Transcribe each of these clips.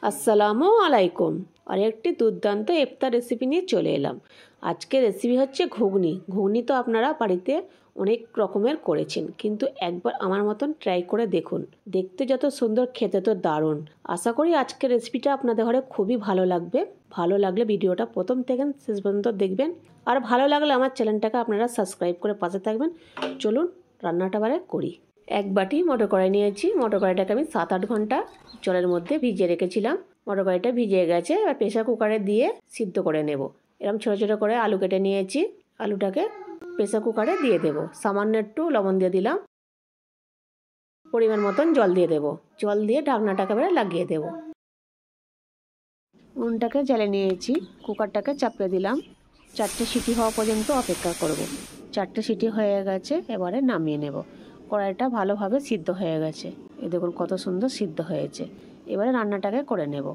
আসসালামু আলাইকুম। আরেকটি দুর্দান্ত ইফতার রেসিপি নিয়ে চলে এলাম। আজকে রেসিপি হচ্ছে ঘুগনি। ঘুগনি তো আপনারা বাড়িতে অনেক রকমের করেছেন, কিন্তু একবার আমার মতন ট্রাই করে দেখুন। দেখতে যত সুন্দর, খেতে তো দারুণ। আশা করি আজকের রেসিপিটা আপনাদের ঘরে খুবই ভালো লাগবে। ভালো লাগলে ভিডিওটা প্রথম থেকে শেষ পর্যন্ত দেখবেন, আর ভালো লাগলে আমার চ্যানেলটাকে আপনারা সাবস্ক্রাইব করে পাশে থাকবেন। চলুন রান্নাটা বারে করি। এক বাটি মটর কড়াই নিয়েছি। মটর কড়াইটাকে আমি 7-8 ঘন্টা জলের মধ্যে ভিজিয়ে রেখেছিলাম। মটর কড়াইটা ভিজে গেছে, এবার প্রেসার কুকারে দিয়ে সিদ্ধ করে নেব। এরকম ছোটো ছোটো করে আলু কেটে নিয়েছি। আলুটাকে প্রেসার কুকারে দিয়ে দেব। সামান্য একটু লবণ দিয়ে দিলাম, পরিমাণ মতন জল দিয়ে দেব। জল দিয়ে ঢাকনাটাকে এবারে লাগিয়ে দেব। উনুনটাকে জ্বালিয়ে নিয়েছি, কুকারটাকে চাপিয়ে দিলাম। 4টে সিটি হওয়া পর্যন্ত অপেক্ষা করব। 4টে সিটি হয়ে গেছে, এবারে নামিয়ে নেব। কড়াইটা ভালোভাবে সিদ্ধ হয়ে গেছে। এই দেখুন কত সুন্দর সিদ্ধ হয়েছে। এবারে রান্নাটাকে করে নেব।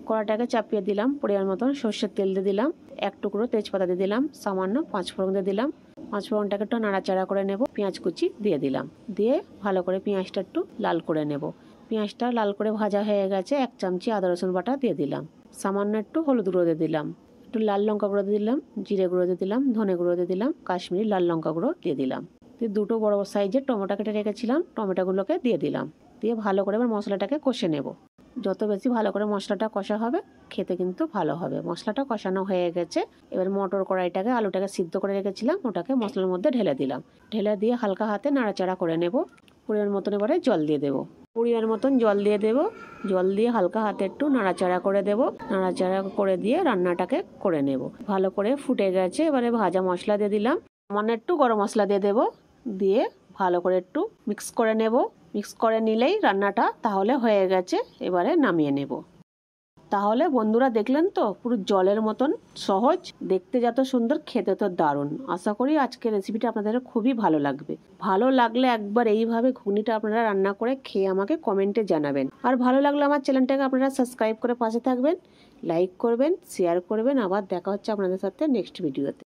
কড়াইটাকে চাপিয়ে দিলাম, পরিমাণ মতন সর্ষের তেল দিয়ে দিলাম, এক টুকরো তেজপাতা দিয়ে দিলাম, সামান্য 5 ফোড়ন দিয়ে দিলাম। 5 ফোড়নটাকে একটু নাড়াচাড়া করে নেব। পেঁয়াজ কুচি দিয়ে দিলাম, দিয়ে ভালো করে পেঁয়াজটা একটু লাল করে নেব। পেঁয়াজটা লাল করে ভাজা হয়ে গেছে, 1 চামচি আদা রসুন বাটা দিয়ে দিলাম, সামান্য একটু হলুদ গুঁড়ো দিয়ে দিলাম, একটু লাল লঙ্কা গুঁড়ো দিয়ে দিলাম, জিরে গুঁড়ো দিয়ে দিলাম, ধনে গুঁড়ো দিয়ে দিলাম, কাশ্মীরি লাল লঙ্কা গুঁড়ো দিয়ে দিলাম। দিয়ে 2টো বড় সাইজের টমেটো কেটে রেখেছিলাম, টমেটোগুলোকে দিয়ে দিলাম। দিয়ে ভালো করে এবার মশলাটাকে কষে নেব। যত বেশি ভালো করে মশলাটা কষা হবে, খেতে কিন্তু ভালো হবে। মশলাটা কষানো হয়ে গেছে, এবার মটর কড়াইটাকে আলুটাকে সিদ্ধ করে রেখেছিলাম ওটাকে মশলার মধ্যে ঢেলে দিলাম। ঢেলে দিয়ে হালকা হাতে নাড়াচাড়া করে নেব। পরিমাণ মতন এবারে জল দিয়ে দেবো। পরিমাণ মতন জল দিয়ে দেবো। জল দিয়ে হালকা হাতে একটু নাড়াচাড়া করে দেব। নাড়াচাড়া করে দিয়ে রান্নাটাকে করে নেব। ভালো করে ফুটে গেছে, এবারে ভাজা মশলা দিয়ে দিলাম, সামান্য একটু গরম মশলা দিয়ে দেবো। দিয়ে ভালো করে একটু মিক্স করে নেব। মিক্স করে নিলেই রান্নাটা তাহলে হয়ে গেছে। এবারে নামিয়ে নেব। তাহলে বন্ধুরা দেখলেন তো, পুরো জলের মতন সহজ, দেখতে যত সুন্দর, খেতে তো দারুণ। আশা করি আজকের রেসিপিটা আপনাদের খুবই ভালো লাগবে। ভালো লাগলে একবার এইভাবে ঘুগনিটা আপনারা রান্না করে খেয়ে আমাকে কমেন্টে জানাবেন। আর ভালো লাগলে আমার চ্যানেলটাকে আপনারা সাবস্ক্রাইব করে পাশে থাকবেন, লাইক করবেন, শেয়ার করবেন। আবার দেখা হচ্ছে আপনাদের সাথে নেক্সট ভিডিওতে।